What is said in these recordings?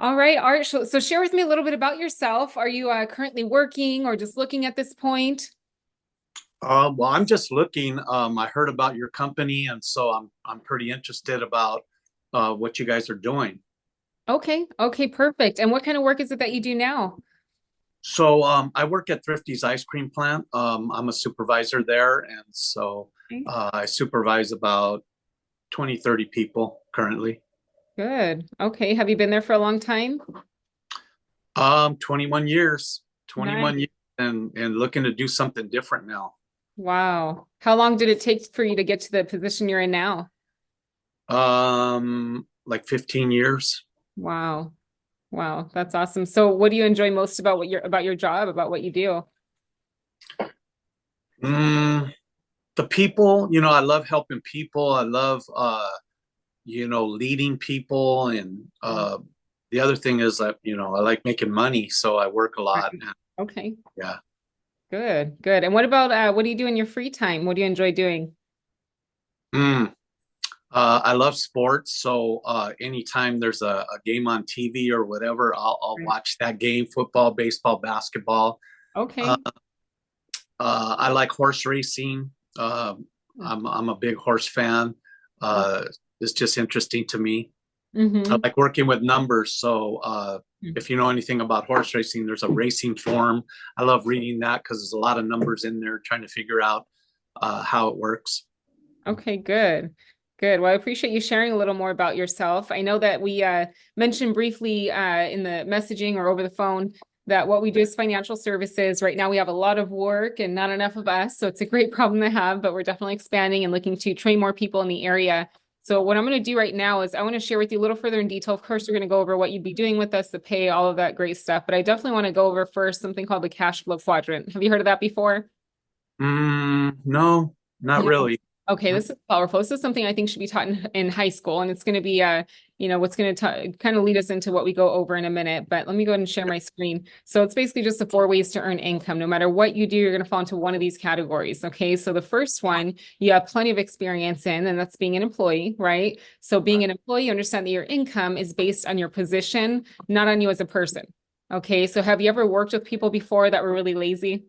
All right, Art. So share with me a little bit about yourself. Are you currently working or just looking at this point? Well, I'm just looking. I heard about your company, and so I'm pretty interested about what you guys are doing. Okay, okay, perfect. And what kind of work is it that you do now? So I work at Thrifty's ice cream plant. I'm a supervisor there, and so Okay, I supervise about 20, 30 people currently. good. Okay, have you been there for a long time? 21 years, 21 Nice. years, and looking to do something different now. Wow. How long did it take for you to get to the position you're in now? Like 15 years. Wow. Wow, that's awesome. So what do you enjoy most about your job, about what you do? Mm, the people, I love helping people. I love leading people. And the other thing is that, I like making money. So I work a lot. Right. Okay, Yeah. good, good. And what about what do you do in your free time? What do you enjoy doing? Mm. I love sports. So anytime there's a game on TV or whatever, I'll Right. watch that game, football, baseball, basketball. Uh, Okay. I like horse racing. I'm a big horse fan. Uh, it's just interesting to me. I Mm-hmm. like working with numbers. So if you know anything about horse racing, there's a racing form. I love reading that because there's a lot of numbers in there trying to figure out how it works. Okay, good. Good. Well, I appreciate you sharing a little more about yourself. I know that we mentioned briefly in the messaging or over the phone that what we do is financial services. Right now, we have a lot of work and not enough of us. So it's a great problem to have, but we're definitely expanding and looking to train more people in the area. So what I'm going to do right now is I want to share with you a little further in detail. Of course, we're going to go over what you'd be doing with us, the pay, all of that great stuff. But I definitely want to go over first something called the cash flow quadrant. Have you heard of that before? No, not No. really. Okay, this is powerful. This is something I think should be taught in high school, and it's going to be what's going to kind of lead us into what we go over in a minute. But let me go ahead and share my screen. So it's basically just the four ways to earn income. No matter what you do, you're going to fall into one of these categories. Okay, so the first one you have plenty of experience in, and that's being an employee, right? So being an employee, you understand that your income is based on your position, not on you as a person. Okay, so have you ever worked with people before that were really lazy?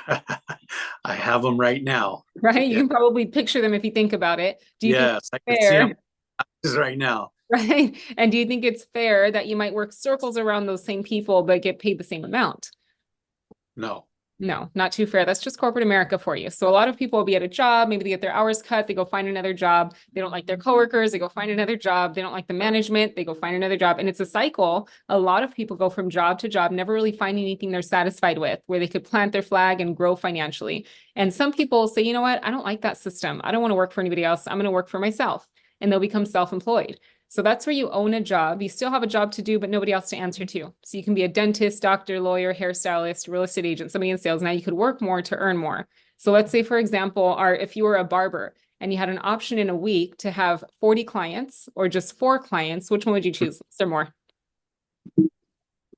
I have them right now. Right? You Yeah. can probably picture them if you think about it. Do you think Yes, I it's can see them fair? right now. Right. And do you think it's fair that you might work circles around those same people but get paid the same amount? No. No, not too fair. That's just corporate America for you. So a lot of people will be at a job, maybe they get their hours cut, they go find another job. They don't like their coworkers, they go find another job. They don't like the management, they go find another job. And it's a cycle. A lot of people go from job to job, never really finding anything they're satisfied with, where they could plant their flag and grow financially. And some people say, you know what? I don't like that system. I don't want to work for anybody else. I'm going to work for myself. And they'll become self-employed. So that's where you own a job. You still have a job to do, but nobody else to answer to. So you can be a dentist, doctor, lawyer, hairstylist, real estate agent, somebody in sales. Now you could work more to earn more. So let's say, for example, if you were a barber and you had an option in a week to have 40 clients or just four clients, which one would you choose? Is there more?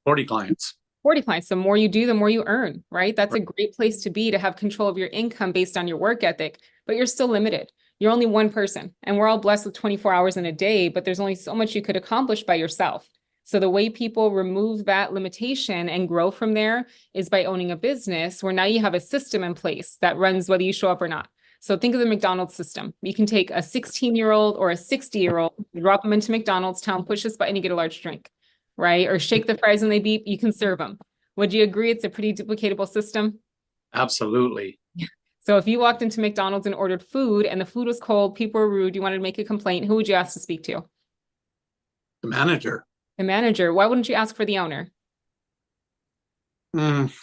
40 clients. 40 clients. The more you do, the more you earn, right? That's Right. a great place to be to have control of your income based on your work ethic, but you're still limited. You're only one person, and we're all blessed with 24 hours in a day, but there's only so much you could accomplish by yourself. So the way people remove that limitation and grow from there is by owning a business where now you have a system in place that runs whether you show up or not. So think of the McDonald's system. You can take a 16-year-old or a 60-year-old, drop them into McDonald's, tell them push this button, you get a large drink, right? Or shake the fries when they beep, you can serve them. Would you agree it's a pretty duplicatable system? Absolutely. So if you walked into McDonald's and ordered food and the food was cold, people were rude, you wanted to make a complaint, who would you ask to speak to? The manager. The manager. Why wouldn't you ask for the owner?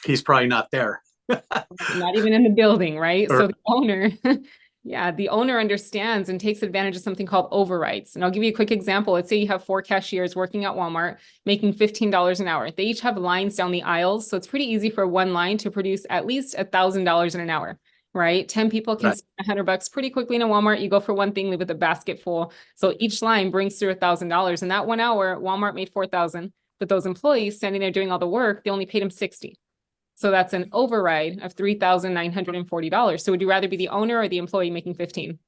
He's probably not there. Not even in the building, right? Or So the owner, yeah, the owner understands and takes advantage of something called overrides. And I'll give you a quick example. Let's say you have four cashiers working at Walmart making $15 an hour. They each have lines down the aisles. So it's pretty easy for one line to produce at least $1,000 in an hour, right? 10 people can right. spend $100 pretty quickly in a Walmart. You go for one thing, leave with a basket full. So each line brings through $1,000. In that 1 hour, Walmart made 4,000. But those employees standing there doing all the work, they only paid them 60. So that's an override of $3,940. So would you rather be the owner or the employee making 15?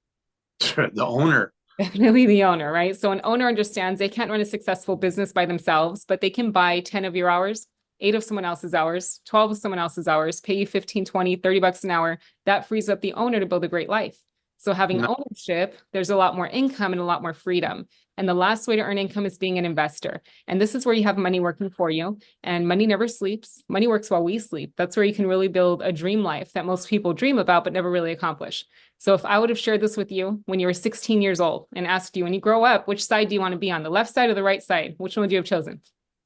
The owner. Definitely the owner, right? So an owner understands they can't run a successful business by themselves, but they can buy 10 of your hours, 8 of someone else's hours, 12 of someone else's hours, pay you 15, 20, 30 bucks an hour. That frees up the owner to build a great life. So having No, ownership, there's a lot more income and a lot more freedom. And the last way to earn income is being an investor. And this is where you have money working for you. And money never sleeps. Money works while we sleep. That's where you can really build a dream life that most people dream about, but never really accomplish. So if I would have shared this with you when you were 16 years old and asked you when you grow up, which side do you want to be on, the left side or the right side? Which one would you have chosen?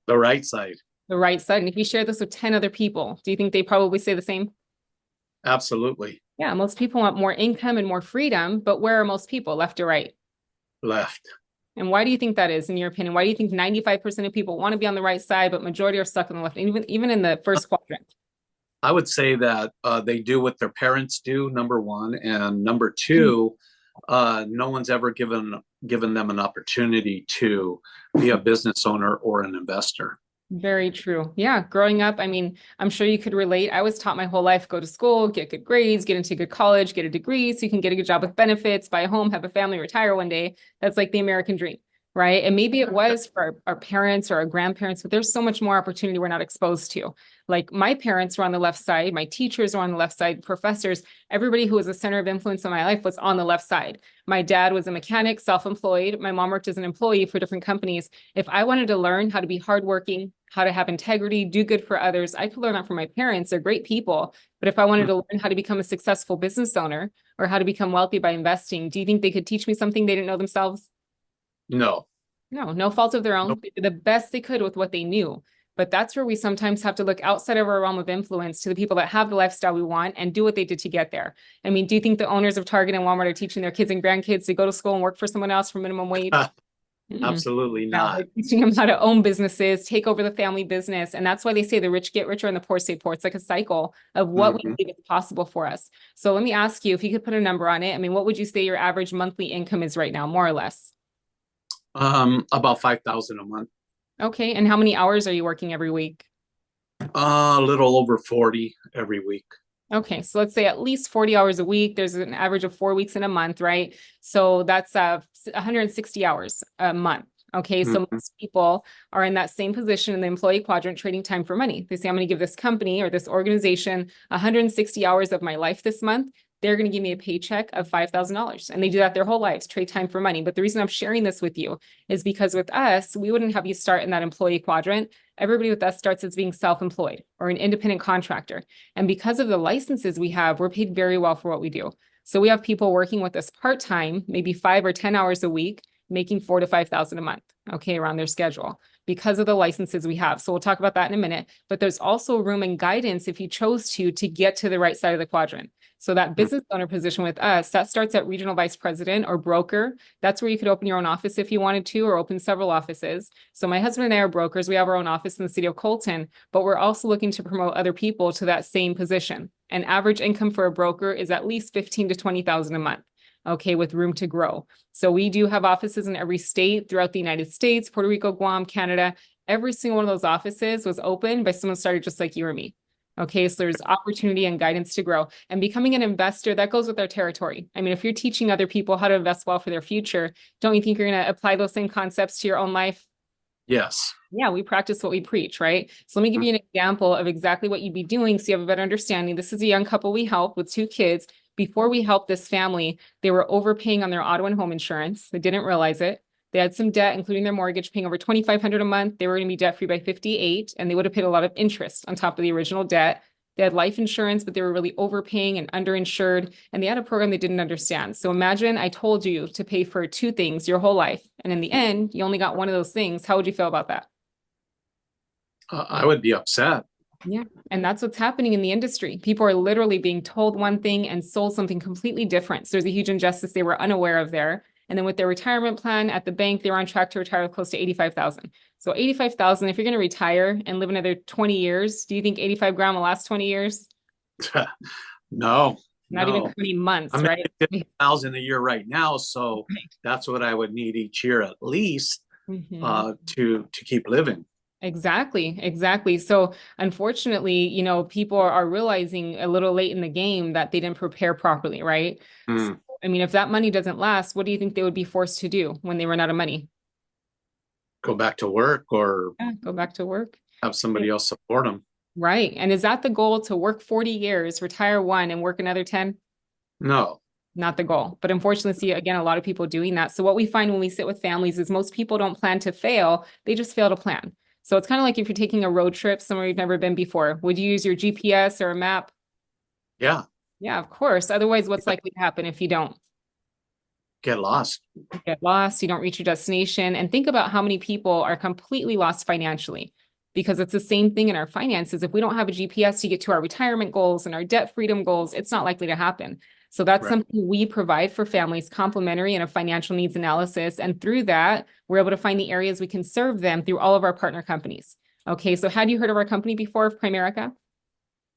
the right side. The right side. And if you share this with 10 other people, do you think they probably say the same? Absolutely. Yeah, most people want more income and more freedom, but where are most people, left or right? Left. And why do you think that is, in your opinion? Why do you think 95% of people want to be on the right side, but majority are stuck on the left, even in the first quadrant? I would say that they do what their parents do, number one, and number Mhm. two, no one's ever given them an opportunity to be a business owner or an investor. Very true. Yeah. Growing up, I mean, I'm sure you could relate. I was taught my whole life, go to school, get good grades, get into good college, get a degree so you can get a good job with benefits, buy a home, have a family, retire one day. That's like the American dream, right? And maybe it was for our parents or our grandparents, but there's so much more opportunity we're not exposed to. Like my parents were on the left side, my teachers were on the left side, professors, everybody who was a center of influence in my life was on the left side. My dad was a mechanic, self-employed. My mom worked as an employee for different companies. If I wanted to learn how to be hardworking, how to have integrity, do good for others, I could learn that from my parents. They're great people. But if I wanted to learn how to become a successful business owner or how to become wealthy by investing, do you think they could teach me something they didn't know themselves? No. No, no fault of their own. Nope. They did the best they could with what they knew. But that's where we sometimes have to look outside of our realm of influence to the people that have the lifestyle we want and do what they did to get there. I mean, do you think the owners of Target and Walmart are teaching their kids and grandkids to go to school and work for someone else for minimum wage? Mm-mm. Absolutely No, not. they're teaching them how to own businesses, take over the family business. And that's why they say the rich get richer and the poor stay poor. It's like a cycle of what we Mhm. believe is possible for us. So let me ask you, if you could put a number on it, I mean, what would you say your average monthly income is right now, more or less? About 5,000 a month. Okay. And how many hours are you working every week? A little over 40 every week. Okay, so let's say at least 40 hours a week. There's an average of 4 weeks in a month, right? So that's 160 hours a month. Okay, so Mhm. most people are in that same position in the employee quadrant, trading time for money. They say, I'm going to give this company or this organization 160 hours of my life this month. They're going to give me a paycheck of $5,000. And they do that their whole lives, trade time for money. But the reason I'm sharing this with you is because with us, we wouldn't have you start in that employee quadrant. Everybody with us starts as being self-employed or an independent contractor. And because of the licenses we have, we're paid very well for what we do. So we have people working with us part-time, maybe 5 or 10 hours a week, making 4 to 5,000 a month, okay, around their schedule because of the licenses we have. So we'll talk about that in a minute, but there's also room and guidance if you chose to get to the right side of the quadrant. So that business owner position with us, that starts at regional vice president or broker. That's where you could open your own office if you wanted to, or open several offices. So my husband and I are brokers. We have our own office in the city of Colton, but we're also looking to promote other people to that same position. An average income for a broker is at least 15 to 20,000 a month. Okay, with room to grow. So we do have offices in every state throughout the United States, Puerto Rico, Guam, Canada. Every single one of those offices was opened by someone started just like you or me. Okay, so there's opportunity and guidance to grow. And becoming an investor, that goes with our territory. I mean, if you're teaching other people how to invest well for their future, don't you think you're going to apply those same concepts to your own life? Yes. Yeah, we practice what we preach, right? So let me give you an example of exactly what you'd be doing so you have a better understanding. This is a young couple we help with 2 kids. Before we helped this family, they were overpaying on their auto and home insurance. They didn't realize it. They had some debt, including their mortgage, paying over $2,500 a month. They were going to be debt free by 58, and they would have paid a lot of interest on top of the original debt. They had life insurance, but they were really overpaying and underinsured, and they had a program they didn't understand. So imagine I told you to pay for 2 things your whole life, and in the end, you only got one of those things. How would you feel about that? I would be upset. Yeah. And that's what's happening in the industry. People are literally being told one thing and sold something completely different. So there's a huge injustice they were unaware of there. And then with their retirement plan at the bank, they were on track to retire with close to 85,000. So 85,000, if you're going to retire and live another 20 years, do you think 85 grand will last 20 years? No, Not even no. 20 months, I'm right? making 50,000 a year right now, so that's what I would need each year at least Mhm. to keep living. Exactly, exactly. So unfortunately, people are realizing a little late in the game that they didn't prepare properly, right? So Mm. I mean, if that money doesn't last, what do you think they would be forced to do when they run out of money? Go back to work or Yeah, go back to work. have somebody else support them. Right. And is that the goal, to work 40 years, retire one, and work another 10? No. Not the goal. But unfortunately, see, again, a lot of people doing that. So what we find when we sit with families is most people don't plan to fail. They just fail to plan. So it's kind of like if you're taking a road trip somewhere you've never been before, would you use your GPS or a map? Yeah. Yeah, of course. Otherwise, what's likely to happen if you don't? Get lost. You get lost, you don't reach your destination. And think about how many people are completely lost financially, because it's the same thing in our finances. If we don't have a GPS to get to our retirement goals and our debt freedom goals, it's not likely to happen. So that's Right. something we provide for families, complementary in a financial needs analysis. And through that, we're able to find the areas we can serve them through all of our partner companies. Okay, so had you heard of our company before, Primerica?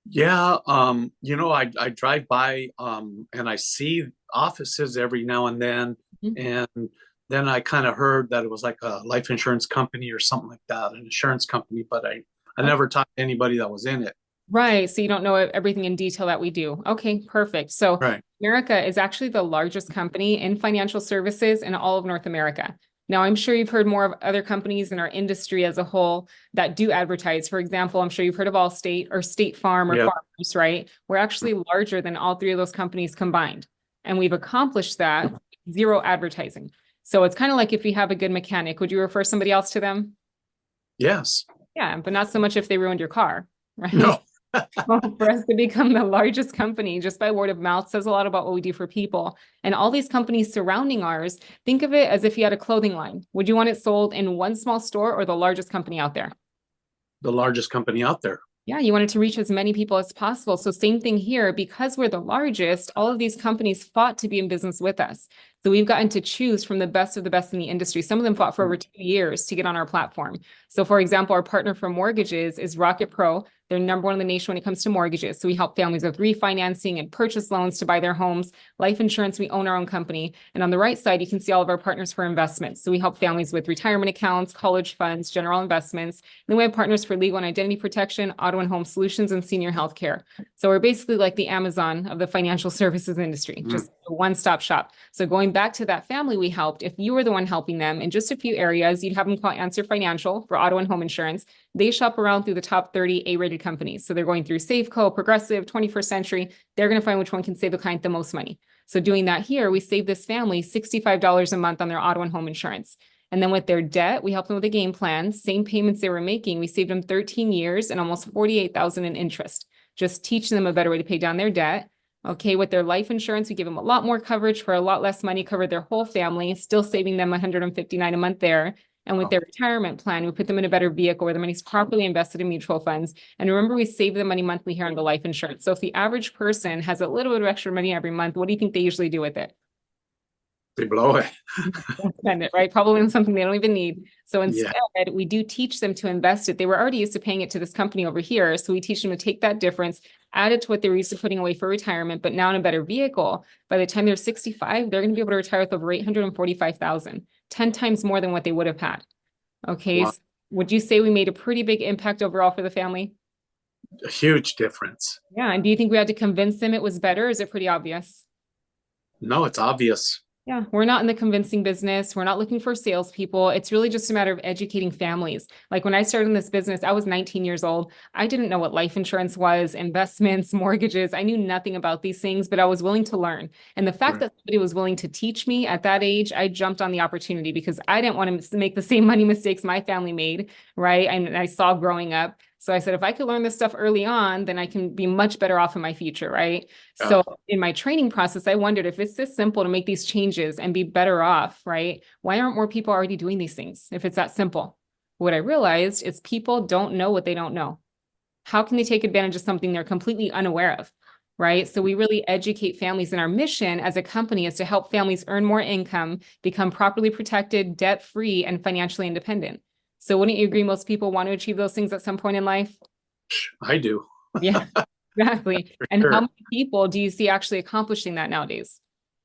Yeah, I drive by and I see offices every now and then, Mhm. and then I kind of heard that it was like a life insurance company or something like that, an insurance company, but I never talked to anybody that was in it. Right. So you don't know everything in detail that we do. Okay, perfect. So Right. America is actually the largest company in financial services in all of North America. Now, I'm sure you've heard more of other companies in our industry as a whole that do advertise. For example, I'm sure you've heard of Allstate or State Farm or Yeah. Farmers, right? We're actually larger than all three of those companies combined. And we've accomplished that with zero advertising. So it's kind of like if you have a good mechanic, would you refer somebody else to them? Yes. Yeah, but not so much if they ruined your car, right? No. Well, for us to become the largest company just by word of mouth says a lot about what we do for people. And all these companies surrounding ours, think of it as if you had a clothing line. Would you want it sold in one small store or the largest company out there? The largest company out there. Yeah, you want it to reach as many people as possible. So same thing here, because we're the largest, all of these companies fought to be in business with us. So we've gotten to choose from the best of the best in the industry. Some of them fought for over 2 years to get on our platform. So for example, our partner for mortgages is Rocket Pro. They're number one in the nation when it comes to mortgages. So we help families with refinancing and purchase loans to buy their homes. Life insurance, we own our own company. And on the right side, you can see all of our partners for investments. So we help families with retirement accounts, college funds, general investments. And then we have partners for legal and identity protection, auto and home solutions, and senior healthcare. So we're basically like the Amazon of the financial services industry, just a one-stop shop. So going back to that family we helped, if you were the one helping them in just a few areas, you'd have them call Answer Financial for auto and home insurance. They shop around through the top 30 A-rated companies. So they're going through Safeco, Progressive, 21st Century. They're going to find which one can save the client the most money. So doing that here, we save this family $65 a month on their auto and home insurance. And then with their debt, we help them with a game plan. Same payments they were making. We saved them 13 years and almost 48,000 in interest. Just teaching them a better way to pay down their debt. Okay, with their life insurance, we give them a lot more coverage for a lot less money, covered their whole family, still saving them $159 a month there. And with their retirement plan, we put them in a better vehicle where the money's properly invested in mutual funds. And remember, we save the money monthly here on the life insurance. So if the average person has a little bit of extra money every month, what do you think they usually do with it? They blow it. Spend it, right? Probably on something they don't even need. So Yeah. instead, we do teach them to invest it. They were already used to paying it to this company over here. So we teach them to take that difference, add it to what they were used to putting away for retirement, but now in a better vehicle. By the time they're 65, they're going to be able to retire with over 845,000, 10 times more than what they would have had. Okay. Wow. So would you say we made a pretty big impact overall for the family? A huge difference. Yeah. And do you think we had to convince them it was better? Or is it pretty obvious? No, it's obvious. Yeah, we're not in the convincing business. We're not looking for salespeople. It's really just a matter of educating families. Like when I started in this business, I was 19 years old. I didn't know what life insurance was, investments, mortgages. I knew nothing about these things, but I was willing to learn. And the fact that somebody was willing to teach me at that age, I jumped on the opportunity because I didn't want to make the same money mistakes my family made, right? And I saw growing up. So I said, if I could learn this stuff early on, then I can be much better off in my future, right? Yeah. So in my training process, I wondered if it's this simple to make these changes and be better off, right? Why aren't more people already doing these things if it's that simple? What I realized is people don't know what they don't know. How can they take advantage of something they're completely unaware of, right? So we really educate families, and our mission as a company is to help families earn more income, become properly protected, debt-free, and financially independent. So wouldn't you agree most people want to achieve those things at some point in life? I do. Yeah, exactly. For And sure. how many people do you see actually accomplishing that nowadays?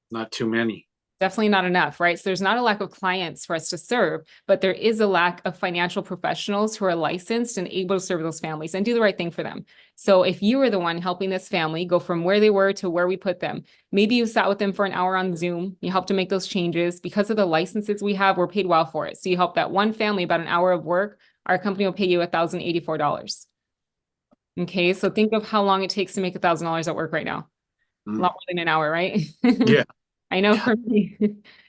Not too many. Definitely not enough, right? So there's not a lack of clients for us to serve, but there is a lack of financial professionals who are licensed and able to serve those families and do the right thing for them. So if you were the one helping this family go from where they were to where we put them, maybe you sat with them for an hour on Zoom, you helped to make those changes. Because of the licenses we have, we're paid well for it. So you help that one family about an hour of work, our company will pay you $1,084. Okay, so think of how long it takes to make $1,000 at work right now. A Mm. lot more than an hour, right? Yeah. I know Yeah. for me,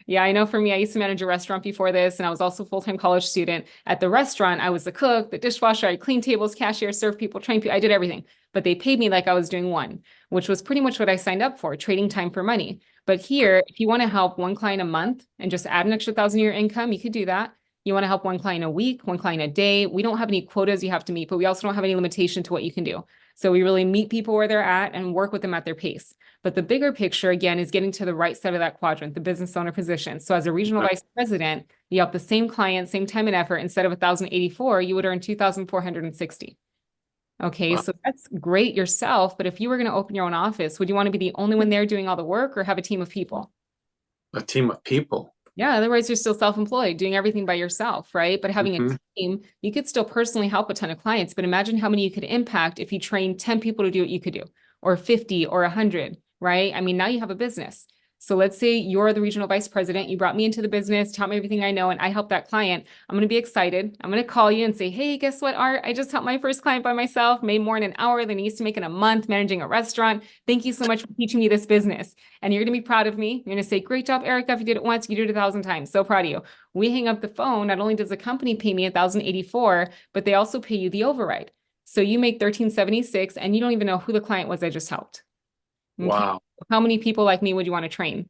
yeah, I know for me, I used to manage a restaurant before this, and I was also a full-time college student. At the restaurant, I was the cook, the dishwasher, I cleaned tables, cashier, served people, trained people, I did everything. But they paid me like I was doing one, which was pretty much what I signed up for, trading time for money. But here, if you want to help one client a month and just add an extra thousand to your income, you could do that. You want to help one client a week, one client a day. We don't have any quotas you have to meet, but we also don't have any limitation to what you can do. So we really meet people where they're at and work with them at their pace. But the bigger picture, again, is getting to the right side of that quadrant, the business owner position. So as a regional vice president, you have the same client, same time and effort. Instead of 1,084, you would earn 2,460. Okay, Wow. so that's great yourself. But if you were going to open your own office, would you want to be the only one there doing all the work or have a team of people? A team of people. Yeah, otherwise you're still self-employed, doing everything by yourself, right? But having a Mhm. team, you could still personally help a ton of clients, but imagine how many you could impact if you train 10 people to do what you could do, or 50 or 100, right? I mean, now you have a business. So let's say you're the regional vice president, you brought me into the business, taught me everything I know, and I help that client. I'm going to be excited. I'm going to call you and say, hey, guess what, Art? I just helped my first client by myself, made more in an hour than I used to make in a month managing a restaurant. Thank you so much for teaching me this business. And you're going to be proud of me. You're going to say, great job, Erika. If you did it once, you did it 1,000 times. So proud of you. We hang up the phone. Not only does the company pay me 1,084, but they also pay you the override. So you make 1,376 and you don't even know who the client was I just helped. Okay. Wow. How many people like me would you want to train?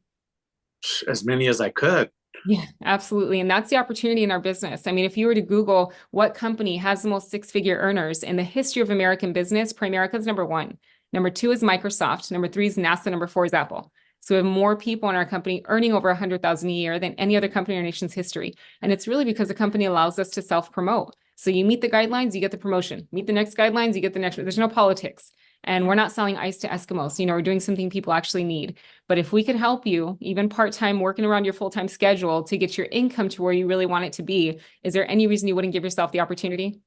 As many as I could. Yeah, absolutely. And that's the opportunity in our business. I mean, if you were to Google what company has the most six-figure earners in the history of American business, Primerica is number one. Number two is Microsoft. Number three is NASA. Number four is Apple. So we have more people in our company earning over 100,000 a year than any other company in our nation's history. And it's really because the company allows us to self-promote. So you meet the guidelines, you get the promotion. Meet the next guidelines, you get the next. There's no politics. And we're not selling ice to Eskimos. You know, we're doing something people actually need. But if we could help you, even part-time, working around your full-time schedule to get your income to where you really want it to be, is there any reason you wouldn't give yourself the opportunity?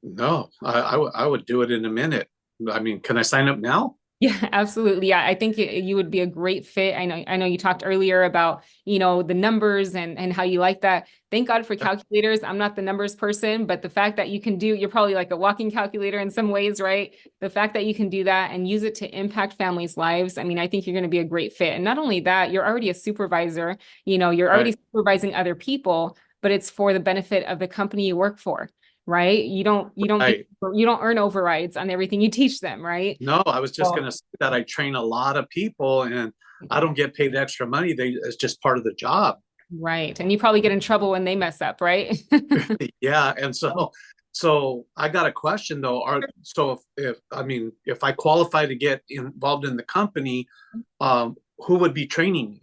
No, I would do it in a minute. I mean, can I sign up now? Yeah, absolutely. Yeah, I think you would be a great fit. I know you talked earlier about, the numbers and how you like that. Thank God for calculators. I'm not the numbers person, but the fact that you can you're probably like a walking calculator in some ways, right? The fact that you can do that and use it to impact families' lives. I mean, I think you're going to be a great fit. And not only that, you're already a supervisor, you're already Right. supervising other people, but it's for the benefit of the company you work for, right? Right. You don't earn overrides on everything you teach them, right? No, I was just Well, gonna say that I train a lot of people and I don't get paid extra money. It's just part of the job. right. And you probably get in trouble when they mess up, right? Yeah. And so I got a question though. If I mean, if I qualify to get involved in the company, who would be training me?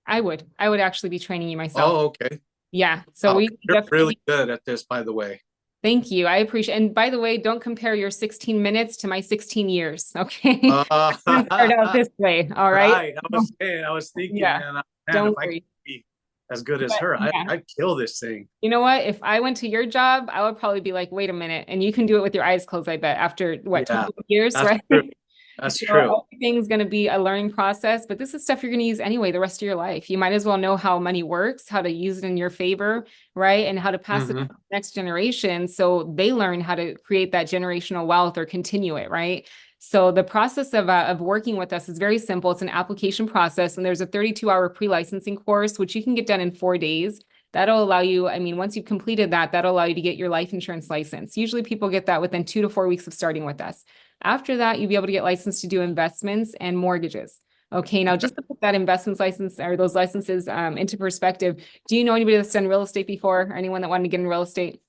I would actually be training you myself. Oh, okay. Yeah. So Oh, we you're really definitely good at this, by the way. thank you. I appreciate, and by the way, don't compare your 16 minutes to my 16 years. Okay. Didn't start out Uh, this way. All right. right. I was thinking, Yeah. man, if Don't I could worry. be as good as But her, yeah. I'd kill this thing. You know what? If I went to your job, I would probably be like, wait a minute. And you can do it with your eyes closed, I bet, after what, Yeah, 20 years, that's right? true. That's true. So everything's going to be a learning process, but this is stuff you're going to use anyway the rest of your life. You might as well know how money works, how to use it in your favor, right? And how to pass it to Hmm. the next generation so they learn how to create that generational wealth or continue it, right? So the process of working with us is very simple. It's an application process, and there's a 32-hour pre-licensing course, which you can get done in 4 days. That'll allow you, I mean, once you've completed that, that'll allow you to get your life insurance license. Usually people get that within 2 to 4 weeks of starting with us. After that, you'll be able to get licensed to do investments and mortgages. Okay, now just to put that investments license or those licenses into perspective, do you know anybody that's done real estate before or anyone that wanted to get in real estate?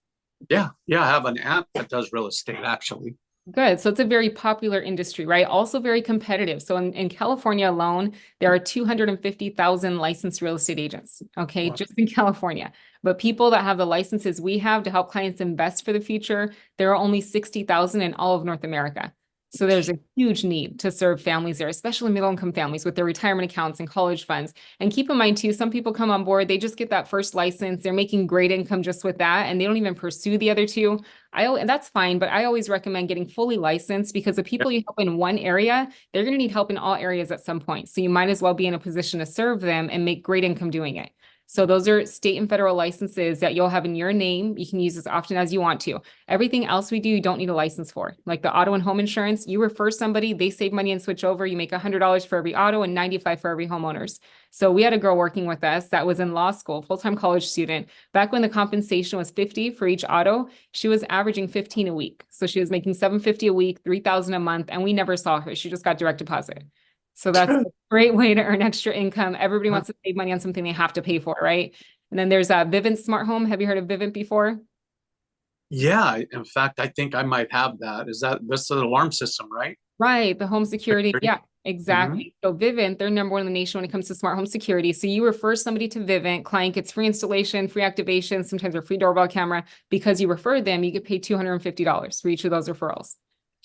Yeah, yeah. I have an app that does real estate actually. Good. So it's a very popular industry, right? Also very competitive. So in California alone, there are 250,000 licensed real estate agents, okay, Wow. just in California. But people that have the licenses we have to help clients invest for the future, there are only 60,000 in all of North America. So there's a huge need to serve families there, especially middle income families with their retirement accounts and college funds. And keep in mind too, some people come on board, they just get that first license, they're making great income just with that, and they don't even pursue the other two. And that's fine, but I always recommend getting fully licensed because the Yeah. people you help in one area, they're going to need help in all areas at some point. So you might as well be in a position to serve them and make great income doing it. So those are state and federal licenses that you'll have in your name. You can use as often as you want to. Everything else we do, you don't need a license for. Like the auto and home insurance, you refer somebody, they save money and switch over. You make $100 for every auto and 95 for every homeowners. So we had a girl working with us that was in law school, full-time college student. Back when the compensation was 50 for each auto, she was averaging 15 a week. So she was making 750 a week, 3,000 a month, and we never saw her. She just got direct deposit. So that's a great way to earn extra income. Everybody wants to save money on something they have to pay for, right? And then there's Vivint Smart Home. Have you heard of Vivint before? Yeah, in fact, I think I might have that. That's an alarm system, right? Right, the home security. Yeah, Mm-hmm. exactly. So Vivint, they're number one in the nation when it comes to smart home security. So you refer somebody to Vivint, client gets free installation, free activation, sometimes a free doorbell camera. Because you refer them, you get paid $250 for each of those referrals.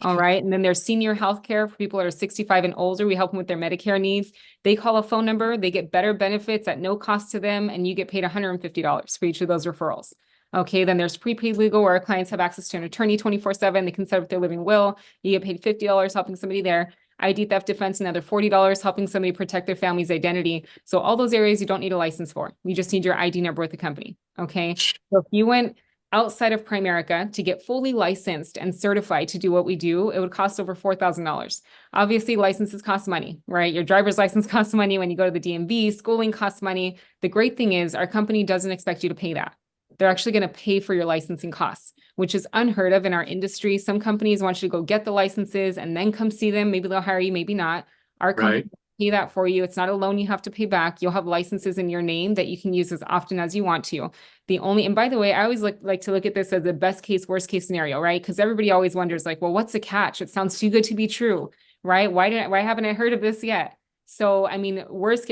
All right. And then there's senior healthcare for people that are 65 and older. We help them with their Medicare needs. They call a phone number, they get better benefits at no cost to them, and you get paid $150 for each of those referrals. Okay, then there's prepaid legal where our clients have access to an attorney 24/7. They can set up their living will. You get paid $50 helping somebody there. ID theft defense, another $40 helping somebody protect their family's identity. So all those areas you don't need a license for. You just need your ID number with the company. Okay. So if you went outside of Primerica to get fully licensed and certified to do what we do, it would cost over $4,000. Obviously, licenses cost money, right? Your driver's license costs money when you go to the DMV, schooling costs money. The great thing is our company doesn't expect you to pay that. They're actually going to pay for your licensing costs, which is unheard of in our industry. Some companies want you to go get the licenses and then come see them. Maybe they'll hire you, maybe not. Our company Right. will pay that for you. It's not a loan you have to pay back. You'll have licenses in your name that you can use as often as you want to. And by the way, I always like to look at this as the best case, worst case scenario, right? Because everybody always wonders like, well, what's the catch? It sounds too good to be true, right? Why haven't I heard of this yet? So, I mean,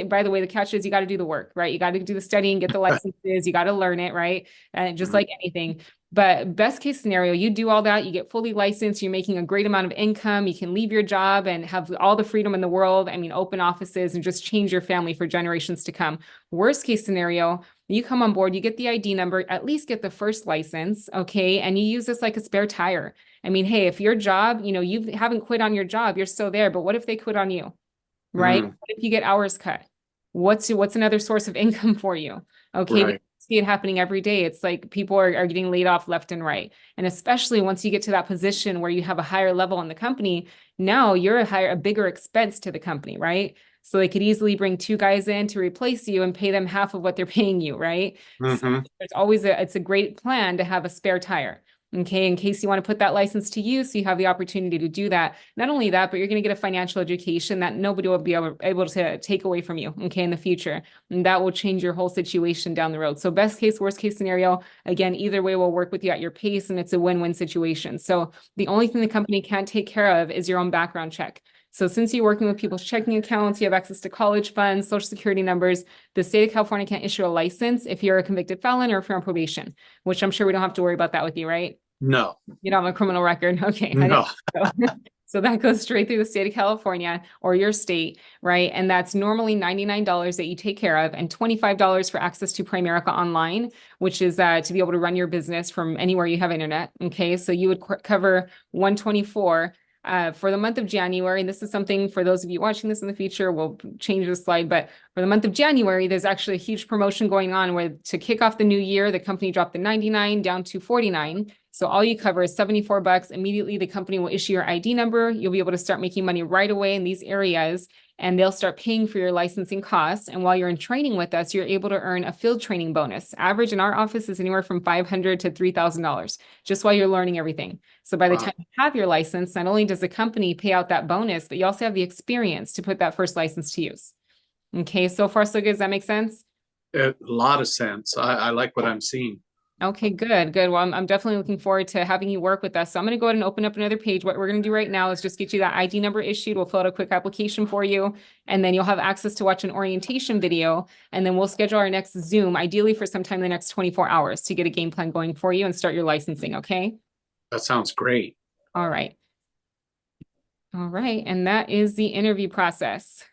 by the way, the catch is you got to do the work, right? You got to do the studying, get the licenses, you got to learn it, right? And just Mhm. like anything. But best case scenario, you do all that, you get fully licensed, you're making a great amount of income, you can leave your job and have all the freedom in the world. I mean, open offices and just change your family for generations to come. Worst case scenario, you come on board, you get the ID number, at least get the first license, okay? And you use this like a spare tire. I mean, hey, if your job, you haven't quit on your job, you're still there, but what if they quit on you? Right? Mm, What if you get hours cut? What's another source of income for you? Okay, we right. see it happening every day. It's like people are getting laid off left and right. And especially once you get to that position where you have a higher level in the company, now you're a bigger expense to the company, right? So they could easily bring two guys in to replace you and pay them half of what they're paying you, right? So Hmm. it's a great plan to have a spare tire. Okay, in case you want to put that license to use, so you have the opportunity to do that. Not only that, but you're going to get a financial education that nobody will be able to take away from you, okay, in the future. And that will change your whole situation down the road. So best case, worst case scenario, again, either way will work with you at your pace and it's a win-win situation. So the only thing the company can't take care of is your own background check. So since you're working with people's checking accounts, you have access to college funds, social security numbers, the state of California can't issue a license if you're a convicted felon or if you're on probation, which I'm sure we don't have to worry about that with you, right? No, You don't have a criminal record. Okay. I no. didn't so. So that goes straight through the state of California or your state, right? And that's normally $99 that you take care of and $25 for access to Primerica Online, which is to be able to run your business from anywhere you have internet. Okay. So you would cover 124 for the month of January. And this is something for those of you watching this in the future, we'll change the slide, but for the month of January, there's actually a huge promotion going on where to kick off the new year, the company dropped the 99 down to 49. So all you cover is $74. Immediately, the company will issue your ID number. You'll be able to start making money right away in these areas, and they'll start paying for your licensing costs. And while you're in training with us, you're able to earn a field training bonus. Average in our office is anywhere from $500 to $3,000 just while you're learning everything. So by the Wow. time you have your license, not only does the company pay out that bonus, but you also have the experience to put that first license to use. Okay, so far so good. Does that make sense? A lot of sense. I like what I'm seeing. Okay, good, good. Well, I'm definitely looking forward to having you work with us. So I'm going to go ahead and open up another page. What we're going to do right now is just get you that ID number issued. We'll fill out a quick application for you, and then you'll have access to watch an orientation video, and then we'll schedule our next Zoom, ideally for sometime in the next 24 hours to get a game plan going for you and start your licensing, okay? That sounds great. All right. All right, and that is the interview process.